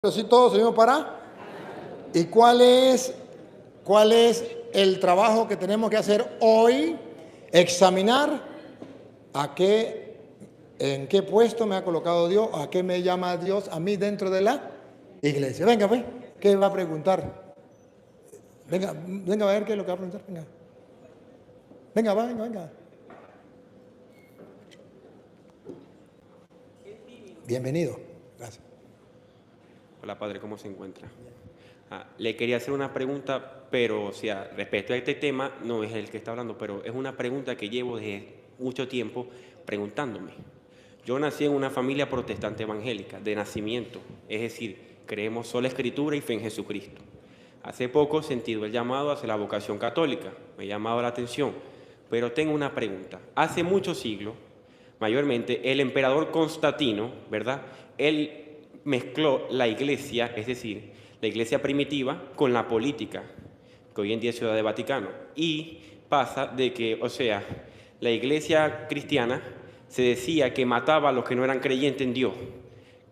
Pero sí todos seguimos para. ¿Y cuál es el trabajo que tenemos que hacer hoy? Examinar en qué puesto me ha colocado Dios, a qué me llama Dios a mí dentro de la iglesia. Venga, pues, ¿qué va a preguntar? Venga a ver qué es lo que va a preguntar. Venga. Bienvenido. Gracias. Hola, padre, ¿cómo se encuentra? Le quería hacer una pregunta, pero, o sea, respecto a este tema, no es el que está hablando, pero es una pregunta que llevo desde mucho tiempo preguntándome. Yo nací en una familia protestante evangélica, de nacimiento, es decir, creemos sola Escritura y fe en Jesucristo. Hace poco he sentido el llamado hacia la vocación católica, me ha llamado la atención, pero tengo una pregunta. Hace muchos siglos, mayormente, el emperador Constantino, ¿verdad? Él mezcló la iglesia, es decir, la iglesia primitiva, con la política, que hoy en día es Ciudad de Vaticano. Y pasa de que, o sea, la iglesia cristiana se decía que mataba a los que no eran creyentes en Dios,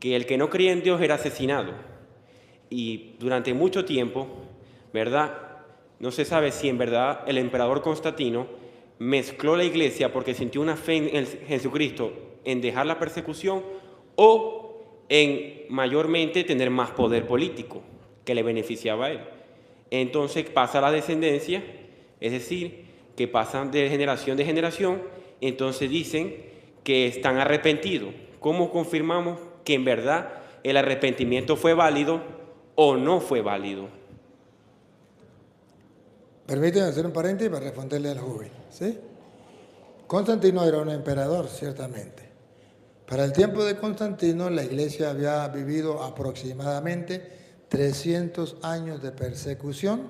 que el que no creía en Dios era asesinado. Y durante mucho tiempo, ¿verdad? No se sabe si en verdad el emperador Constantino mezcló la iglesia porque sintió una fe en Jesucristo en dejar la persecución o en mayormente tener más poder político que le beneficiaba a él. Entonces pasa la descendencia, es decir, que pasan de generación, entonces dicen que están arrepentidos. ¿Cómo confirmamos que en verdad el arrepentimiento fue válido o no fue válido? Permíteme hacer un paréntesis para responderle al joven, ¿sí? Constantino era un emperador, ciertamente. Para el tiempo de Constantino, la iglesia había vivido aproximadamente 300 años de persecución,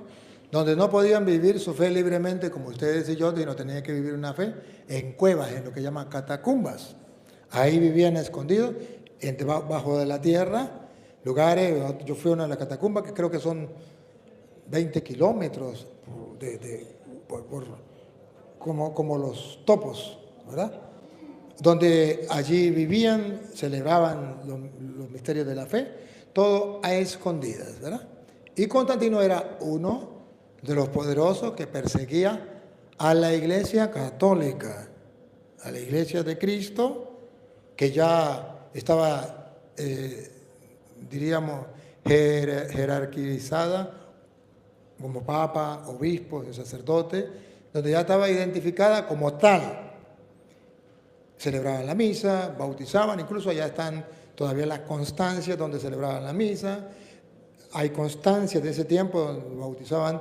donde no podían vivir su fe libremente como ustedes y yo, sino tenían que vivir una fe en cuevas, en lo que llaman catacumbas. Ahí vivían escondidos, bajo de la tierra, lugares. Yo fui a una de las catacumbas que creo que son 20 kilómetros como los topos, ¿verdad? Donde allí vivían, celebraban los misterios de la fe, todo a escondidas, ¿verdad? Y Constantino era uno de los poderosos que perseguía a la iglesia católica, a la iglesia de Cristo, que ya estaba, diríamos, jerarquizada como papa, obispo, sacerdote, donde ya estaba identificada como tal. Celebraban la misa, bautizaban, incluso allá están todavía las constancias donde celebraban la misa. Hay constancias de ese tiempo donde bautizaban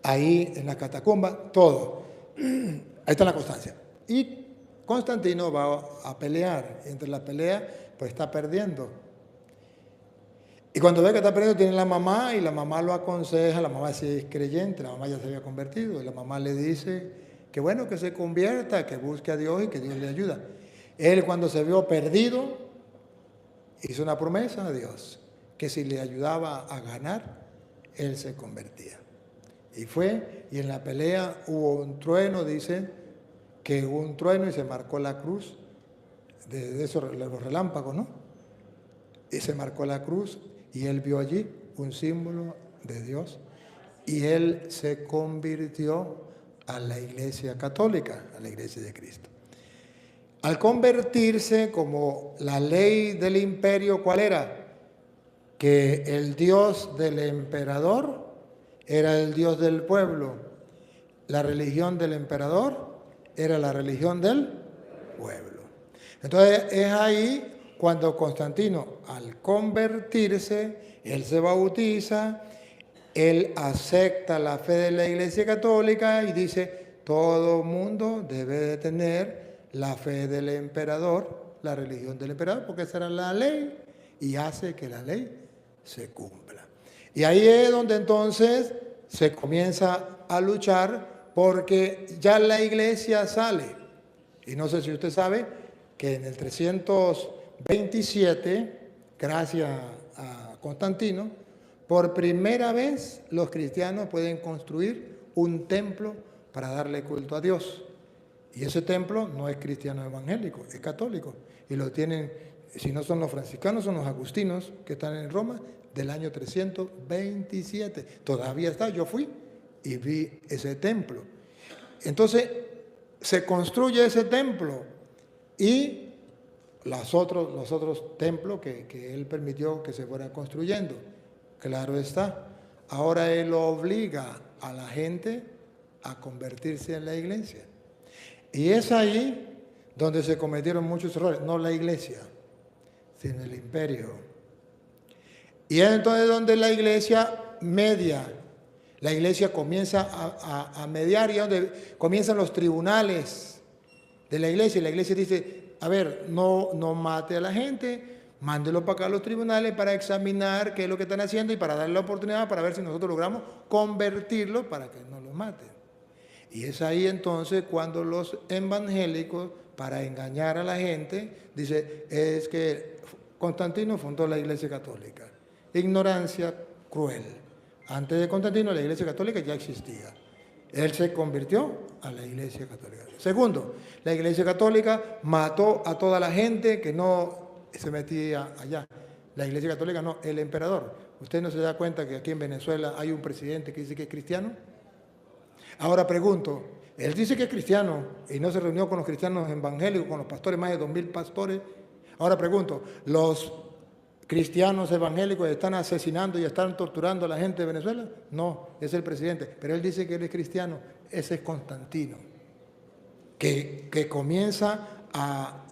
ahí en la catacumba, todo. Ahí está la constancia. Y Constantino va a pelear. Entre la pelea, pues está perdiendo. Y cuando ve que está perdiendo, tiene la mamá y la mamá lo aconseja. La mamá sí es creyente, la mamá ya se había convertido. Y la mamá le dice que bueno, que se convierta, que busque a Dios y que Dios le ayuda. Él, cuando se vio perdido, hizo una promesa a Dios, que si le ayudaba a ganar, él se convertía. Y fue, y en la pelea hubo un trueno, dice, que hubo un trueno y se marcó la cruz, de esos los relámpagos, ¿no? Y se marcó la cruz y él vio allí un símbolo de Dios y él se convirtió a la iglesia católica, a la iglesia de Cristo. Al convertirse, como la ley del imperio, ¿cuál era? Que el Dios del emperador era el Dios del pueblo. La religión del emperador era la religión del pueblo. Entonces es ahí cuando Constantino, al convertirse, él se bautiza, él acepta la fe de la Iglesia Católica y dice, todo mundo debe de tener la fe del emperador, la religión del emperador, porque esa era la ley y hace que la ley se cumpla. Y ahí es donde entonces se comienza a luchar porque ya la iglesia sale. Y no sé si usted sabe que en el 327, gracias a Constantino, por primera vez los cristianos pueden construir un templo para darle culto a Dios. Y ese templo no es cristiano evangélico, es católico. Y lo tienen, si no son los franciscanos, son los agustinos que están en Roma. del año 327. Todavía está, yo fui y vi ese templo. Entonces, se construye ese templo y los otros templos que él permitió que se fueran construyendo. Claro está. Ahora él obliga a la gente a convertirse en la iglesia. Y es ahí donde se cometieron muchos errores, no la iglesia, sino el imperio. Y es entonces donde la iglesia media, la iglesia comienza a mediar, y donde comienzan los tribunales de la iglesia. Y la iglesia dice, a ver, no mate a la gente, mándelo para acá a los tribunales para examinar qué es lo que están haciendo y para darle la oportunidad para ver si nosotros logramos convertirlo para que no los maten. Y es ahí entonces cuando los evangélicos, para engañar a la gente, dice, es que Constantino fundó la Iglesia Católica. Ignorancia cruel. Antes de Constantino la Iglesia Católica ya existía. Él se convirtió a la Iglesia Católica. Segundo, la Iglesia Católica mató a toda la gente que no se metía allá. La Iglesia Católica no, el emperador. ¿Usted no se da cuenta que aquí en Venezuela hay un presidente que dice que es cristiano? Ahora pregunto, él dice que es cristiano y no se reunió con los cristianos evangélicos, con los pastores, más de 2000 pastores. Ahora pregunto, ¿los cristianos evangélicos están asesinando y están torturando a la gente de Venezuela? No, es el presidente. Pero él dice que él es cristiano. Ese es Constantino, que comienza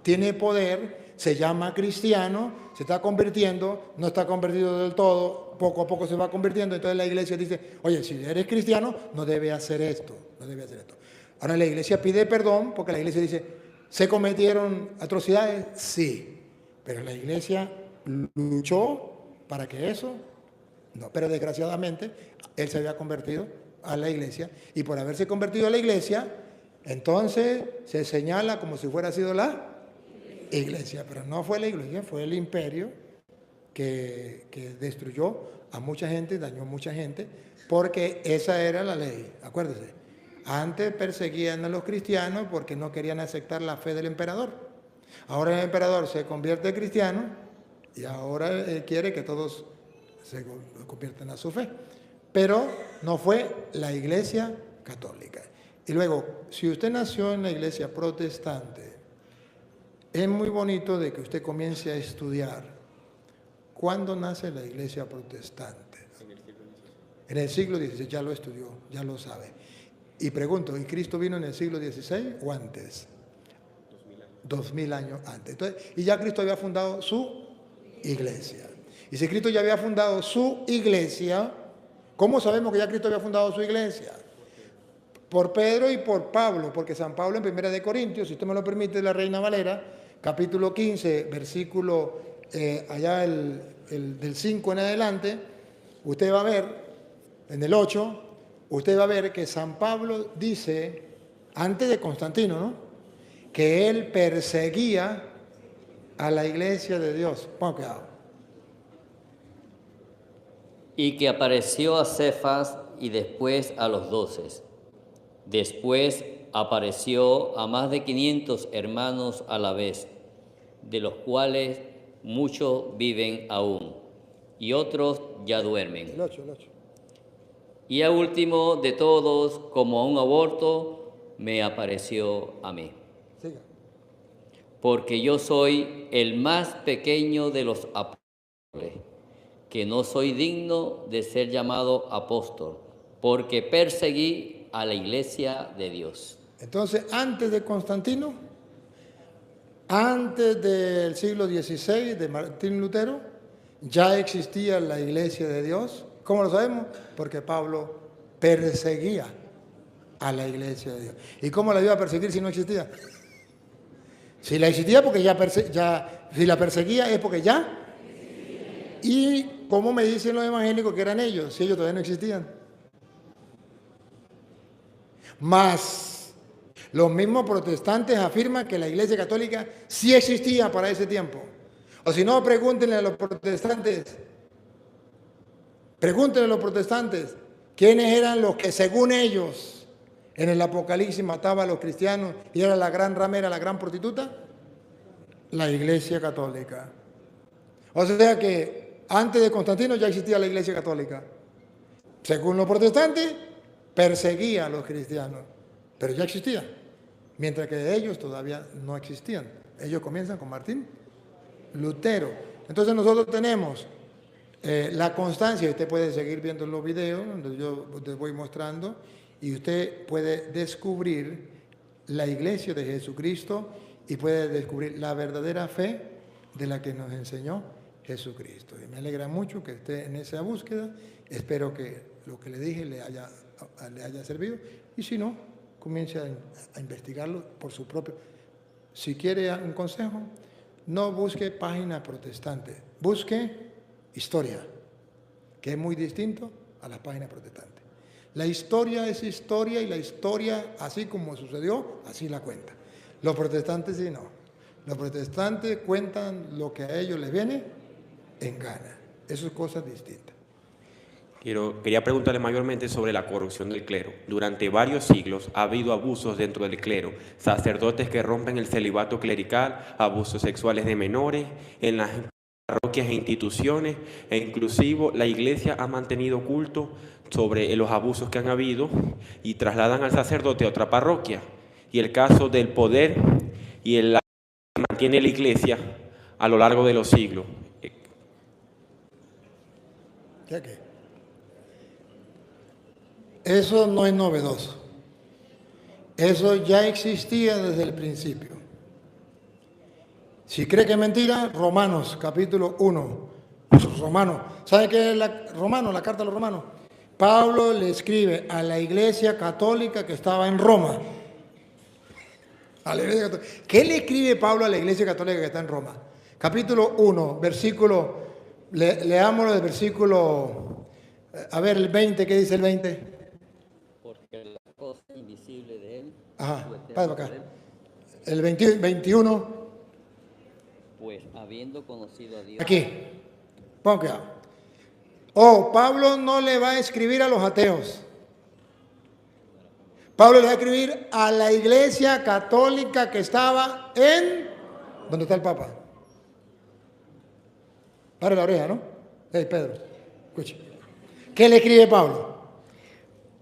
tiene poder, se llama cristiano, se está convirtiendo, no está convertido del todo, poco a poco se va convirtiendo. Entonces la iglesia dice, oye, si eres cristiano, no debe hacer esto, no debe hacer esto. Ahora la iglesia pide perdón porque la iglesia dice, ¿se cometieron atrocidades? Sí, pero la iglesia luchó para que eso, no, pero desgraciadamente él se había convertido a la iglesia y por haberse convertido a la iglesia, entonces se señala como si fuera sido la iglesia, pero no fue la iglesia, fue el imperio que destruyó a mucha gente, dañó a mucha gente, porque esa era la ley, acuérdese. Antes perseguían a los cristianos porque no querían aceptar la fe del emperador. Ahora el emperador se convierte en cristiano y ahora él quiere que todos se conviertan a su fe. Pero no fue la iglesia católica. Y luego, si usted nació en la iglesia protestante, es muy bonito de que usted comience a estudiar. ¿Cuándo nace la iglesia protestante? En el siglo XVI, ya lo estudió, ya lo sabe. Y pregunto, ¿y Cristo vino en el siglo XVI o antes? 2000 años antes. Entonces, y ya Cristo había fundado su iglesia. Y si Cristo ya había fundado su iglesia, ¿cómo sabemos que ya Cristo había fundado su iglesia? Por Pedro y por Pablo, porque San Pablo en 1 Corintios, si usted me lo permite, la Reina Valera, capítulo 15, versículo allá del 5 en adelante, usted va a ver, en el 8, usted va a ver que San Pablo dice, antes de Constantino, ¿no?, que él perseguía a la iglesia de Dios. Ponga cuidado. Y que apareció a Cefas y después a los 12. Después apareció a más de 500 hermanos a la vez, de los cuales muchos viven aún, y otros ya duermen. El 8. Y a último de todos, como a un aborto, me apareció a mí. Siga. Porque yo soy el más pequeño de los apóstoles, que no soy digno de ser llamado apóstol, porque perseguí a la iglesia de Dios. Entonces, antes de Constantino, antes del siglo XVI, de Martín Lutero, ya existía la iglesia de Dios. ¿Cómo lo sabemos? Porque Pablo perseguía a la iglesia de Dios. ¿Y cómo la iba a perseguir si no existía? Si la existía, porque si la perseguía es porque ya. ¿Y cómo me dicen los evangélicos que eran ellos, si ellos todavía no existían? Más los mismos protestantes afirman que la iglesia católica sí existía para ese tiempo. O si no, pregúntenle a los protestantes. Pregúntenle a los protestantes quiénes eran los que según ellos en el Apocalipsis mataba a los cristianos y era la gran ramera, la gran prostituta. La iglesia católica. O sea que Antes de Constantino ya existía la Iglesia Católica. Según los protestantes, perseguía a los cristianos, pero ya existía, mientras que ellos todavía no existían. Ellos comienzan con Martín Lutero. Entonces nosotros tenemos la constancia, usted puede seguir viendo los videos donde yo te voy mostrando, y usted puede descubrir la Iglesia de Jesucristo y puede descubrir la verdadera fe de la que nos enseñó Jesucristo. Y me alegra mucho que esté en esa búsqueda. Espero que lo que le dije le haya servido, y si no, comience a investigarlo por su propio. Si quiere un consejo, no busque páginas protestantes, busque historia, que es muy distinto a las páginas protestantes. La historia es historia, y la historia, así como sucedió, así la cuenta. Los protestantes sí no. Los protestantes cuentan lo que a ellos les viene en gana. Eso es cosas distintas. Quería preguntarle mayormente sobre la corrupción del clero. Durante varios siglos ha habido abusos dentro del clero, sacerdotes que rompen el celibato clerical, abusos sexuales de menores en las parroquias e instituciones, e inclusive la Iglesia ha mantenido oculto sobre los abusos que han habido y trasladan al sacerdote a otra parroquia. Y el caso del poder y el que mantiene la Iglesia a lo largo de los siglos. ¿Ya qué? Eso no es novedoso. Eso ya existía desde el principio. Si cree que es mentira, Romanos, capítulo 1. Romanos. ¿Sabe qué es la carta a los romanos? Pablo le escribe a la Iglesia Católica que estaba en Roma. A la Iglesia Católica. ¿Qué le escribe Pablo a la Iglesia Católica que está en Roma? Capítulo 1, versículo, leámoslo del versículo, a ver el 20, ¿qué dice el 20? Porque la cosa invisible de él, Ajá, para acá. El 21. Pues habiendo conocido a Dios. Aquí, pon cuidado. Oh, Pablo no le va a escribir a los ateos. Pablo le va a escribir a la Iglesia Católica que estaba en... ¿Dónde está el Papa? Pare la oreja, ¿no? Hey, Pedro, escuche. ¿Qué le escribe Pablo?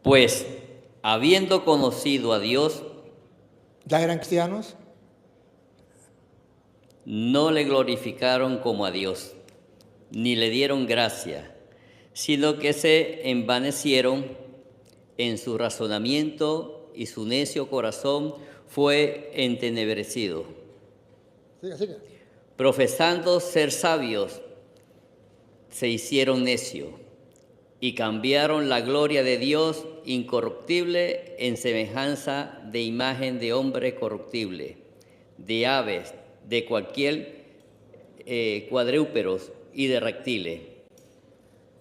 Pues habiendo conocido a Dios, ¿Ya eran cristianos? no le glorificaron como a Dios, ni le dieron gracia, sino que se envanecieron en su razonamiento, y su necio corazón fue entenebrecido. Siga, siga. Profesando ser sabios, se hicieron necios y cambiaron la gloria de Dios incorruptible en semejanza de imagen de hombre corruptible, de aves, de cualquier cuadrúpedos y de reptiles,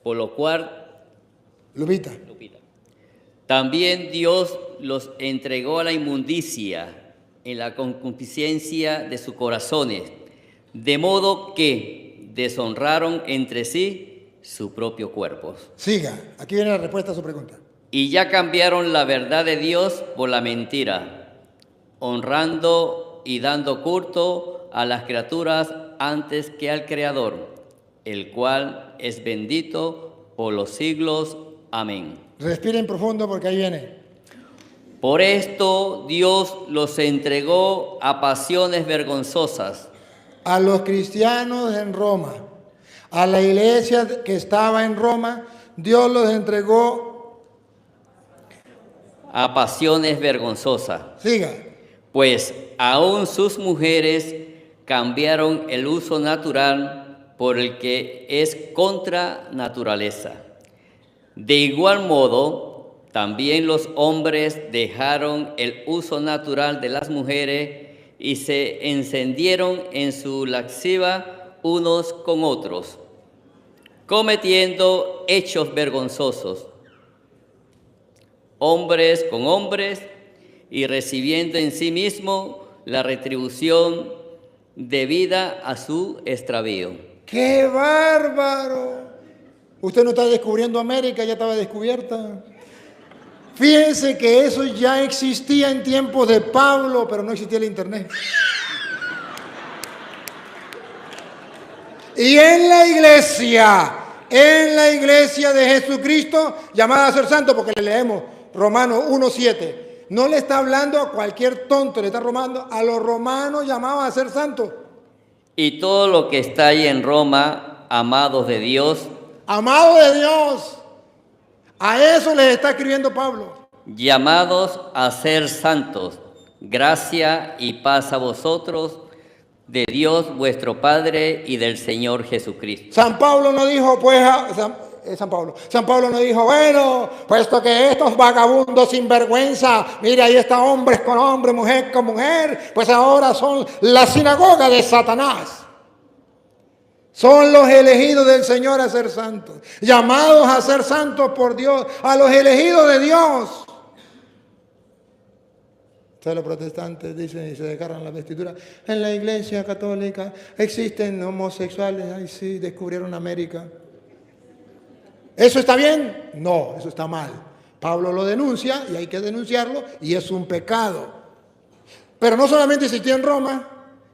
por lo cual Lupita. también Dios los entregó a la inmundicia en la concupiscencia de sus corazones, de modo que deshonraron entre sí su propio cuerpo. Siga, aquí viene la respuesta a su pregunta. Y ya cambiaron la verdad de Dios por la mentira, honrando y dando culto a las criaturas antes que al Creador, el cual es bendito por los siglos. Amén. Respiren profundo porque ahí viene. Por esto Dios los entregó a pasiones vergonzosas. A los cristianos en Roma, a la iglesia que estaba en Roma, Dios los entregó A pasiones vergonzosas. Siga. Pues aún sus mujeres cambiaron el uso natural por el que es contra naturaleza. De igual modo, también los hombres dejaron el uso natural de las mujeres y se encendieron en su lasciva unos con otros, cometiendo hechos vergonzosos, hombres con hombres, y recibiendo en sí mismo la retribución debida a su extravío. ¡Qué bárbaro! Usted no está descubriendo América, ya estaba descubierta. Fíjense que eso ya existía en tiempos de Pablo, pero no existía el internet. Y en la iglesia de Jesucristo, llamada a ser santo, porque le leemos Romanos 1:7. No le está hablando a cualquier tonto, le está hablando a los romanos llamados a ser santos. Y todo lo que está ahí en Roma, amados de Dios, Amados de Dios. A eso les está escribiendo Pablo. llamados a ser santos, gracia y paz a vosotros, de Dios vuestro Padre y del Señor Jesucristo. San Pablo no dijo, pues, San Pablo no dijo, bueno, puesto que estos vagabundos sinvergüenza, mira, ahí está hombres con hombre, mujer con mujer, pues ahora son la sinagoga de Satanás. Son los elegidos del Señor a ser santos, llamados a ser santos por Dios, a los elegidos de Dios. Entonces los protestantes dicen y se desgarran la vestidura. En la iglesia católica existen homosexuales. Ay, sí, descubrieron América. ¿Eso está bien? No, eso está mal. Pablo lo denuncia y hay que denunciarlo y es un pecado. Pero no solamente existió en Roma,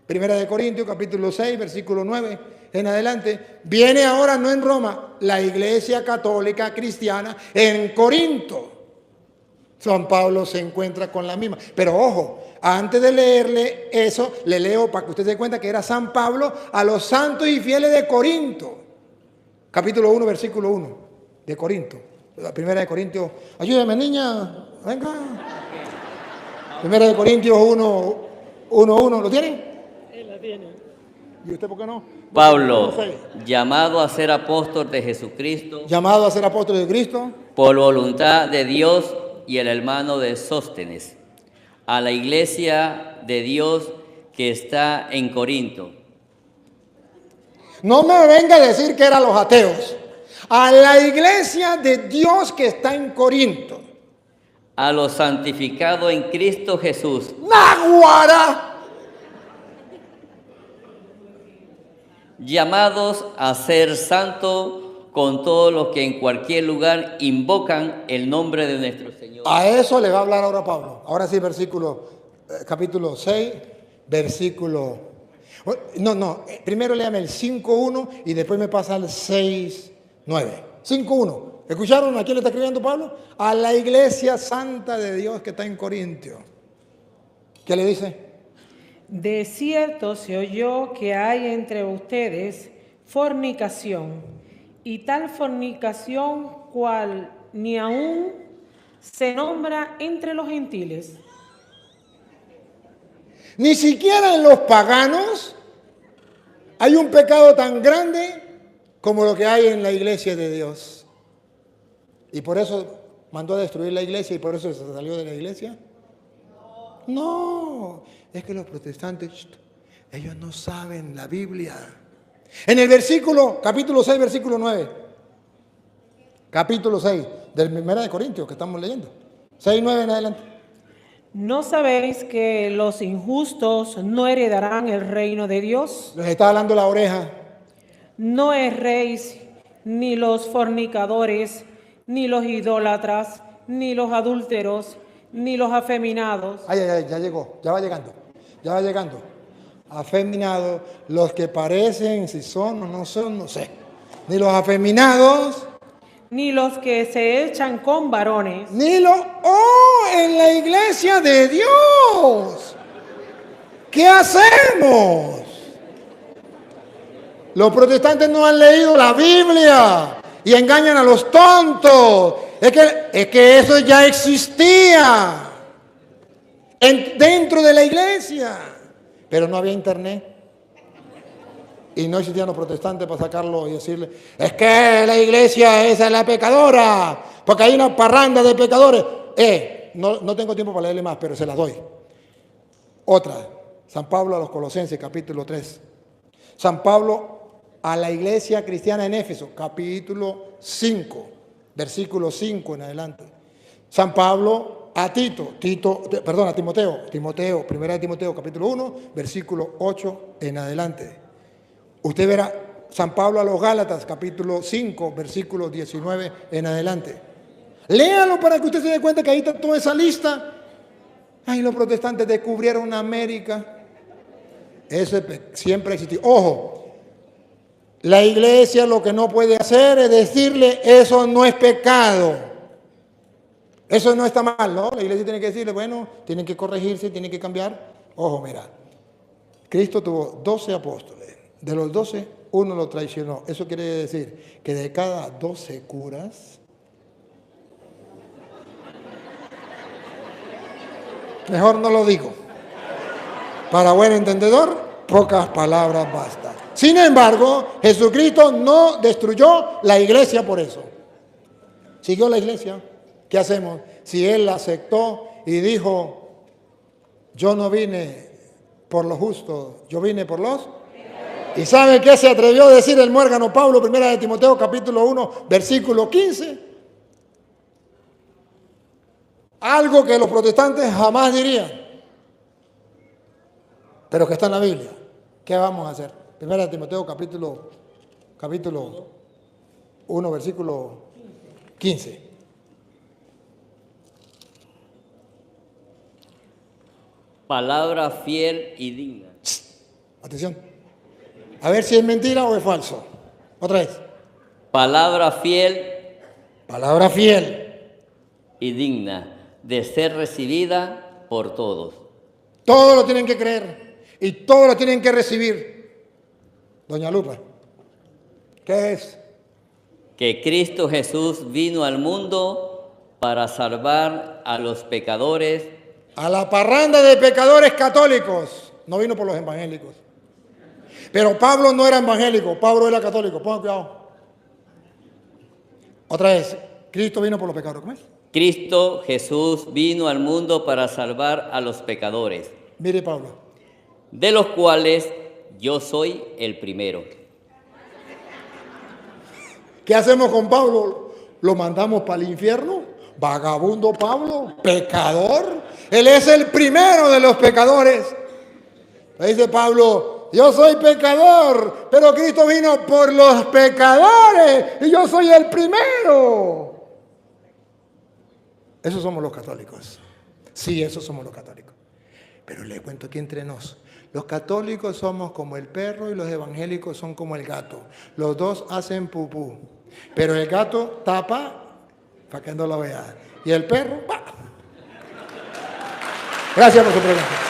1 Corintios capítulo 6, versículo 9 en adelante, viene ahora no en Roma, la iglesia católica cristiana en Corinto. San Pablo se encuentra con la misma. Pero ojo, antes de leerle eso, le leo para que usted se dé cuenta que era San Pablo a los santos y fieles de Corinto. Capítulo 1, versículo 1 de Corinto. La primera de Corintios. Ayúdame, niña. Venga. Primera de Corintios 1. ¿Lo tienen? Él la tiene. ¿Y usted por qué no? Pablo, llamado a ser apóstol de Jesucristo, Llamado a ser apóstol de Cristo. por voluntad de Dios, y el hermano de Sóstenes, a la iglesia de Dios que está en Corinto. No me venga a decir que eran los ateos. A la iglesia de Dios que está en Corinto. A los santificados en Cristo Jesús, ¡Náguara! llamados a ser santos con todos los que en cualquier lugar invocan el nombre de nuestro Señor. A eso le va a hablar ahora Pablo. Ahora sí, capítulo 6, versículo... primero léame el 5.1 y después me pasa al 6.9. 5.1. ¿Escucharon a quién le está escribiendo Pablo? A la iglesia santa de Dios que está en Corintio. ¿Qué le dice? De cierto se oyó que hay entre ustedes fornicación, y tal fornicación cual ni aún se nombra entre los gentiles. Ni siquiera en los paganos hay un pecado tan grande como lo que hay en la iglesia de Dios. Y por eso mandó a destruir la iglesia y por eso se salió de la iglesia. No, es que los protestantes, ellos no saben la Biblia. En el capítulo 6, versículo 9. Capítulo 6 del 1 Corintios que estamos leyendo. 6:9 en adelante. ¿No sabéis que los injustos no heredarán el reino de Dios? Les está hablando la oreja. No erréis, ni los fornicadores, ni los idólatras, ni los adúlteros, ni los afeminados. Ay, ya llegó, ya va llegando. Afeminados, los que parecen, si son o no son, no sé. Ni los afeminados. Ni los que se echan con varones. En la iglesia de Dios. ¿Qué hacemos? Los protestantes no han leído la Biblia y engañan a los tontos. Es que eso ya existía dentro de la iglesia. Pero no había internet. Y no existían los protestantes para sacarlo y decirle, es que la iglesia esa es la pecadora, porque hay una parranda de pecadores. No tengo tiempo para leerle más, pero se las doy. Otra, San Pablo a los Colosenses, capítulo 3. San Pablo a la iglesia cristiana en Éfeso, capítulo 5, versículo 5 en adelante. San Pablo a Timoteo, primera de Timoteo, capítulo 1, versículo 8 en adelante. Usted verá San Pablo a los Gálatas, capítulo 5, versículo 19 en adelante. Léalo para que usted se dé cuenta que ahí está toda esa lista. Ay, los protestantes descubrieron América. Ese siempre existió. Ojo, La iglesia lo que no puede hacer es decirle, eso no es pecado. Eso no está mal, ¿no? La iglesia tiene que decirle, bueno, tienen que corregirse, tienen que cambiar. Ojo, mira, Cristo tuvo 12 apóstoles. De los 12, uno lo traicionó. Eso quiere decir que de cada 12 curas, mejor no lo digo. Para buen entendedor, pocas palabras bastan. Sin embargo, Jesucristo no destruyó la iglesia por eso. Siguió la iglesia. ¿Qué hacemos? Si Él la aceptó y dijo, yo no vine por los justos, yo vine por los... ¿Y sabe qué se atrevió a decir el muérgano Pablo, 1 de Timoteo, capítulo 1, versículo 15? Algo que los protestantes jamás dirían, pero que está en la Biblia. ¿Qué vamos a hacer? 1 de Timoteo, capítulo 1, versículo 15. Palabra fiel y digna. Atención. A ver si es mentira o es falso. Otra vez. Palabra fiel Palabra fiel. y digna de ser recibida por todos. Todos lo tienen que creer y todos lo tienen que recibir. Doña Lupa, ¿qué es? Que Cristo Jesús vino al mundo para salvar a los pecadores. A la parranda de pecadores católicos. No vino por los evangélicos. Pero Pablo no era evangélico, Pablo era católico. Pongan cuidado. Otra vez, Cristo vino por los pecadores. ¿Cómo es? Cristo Jesús vino al mundo para salvar a los pecadores, Mire Pablo. de los cuales yo soy el primero. ¿Qué hacemos con Pablo? ¿Lo mandamos para el infierno? Vagabundo Pablo, pecador. Él es el primero de los pecadores. Le dice Pablo, yo soy pecador, pero Cristo vino por los pecadores y yo soy el primero. Esos somos los católicos. Sí, esos somos los católicos. Pero le cuento aquí entre nos. Los católicos somos como el perro y los evangélicos son como el gato. Los dos hacen pupú. Pero el gato tapa para que no lo vea. Y el perro, ¡bah! Gracias por su pregunta.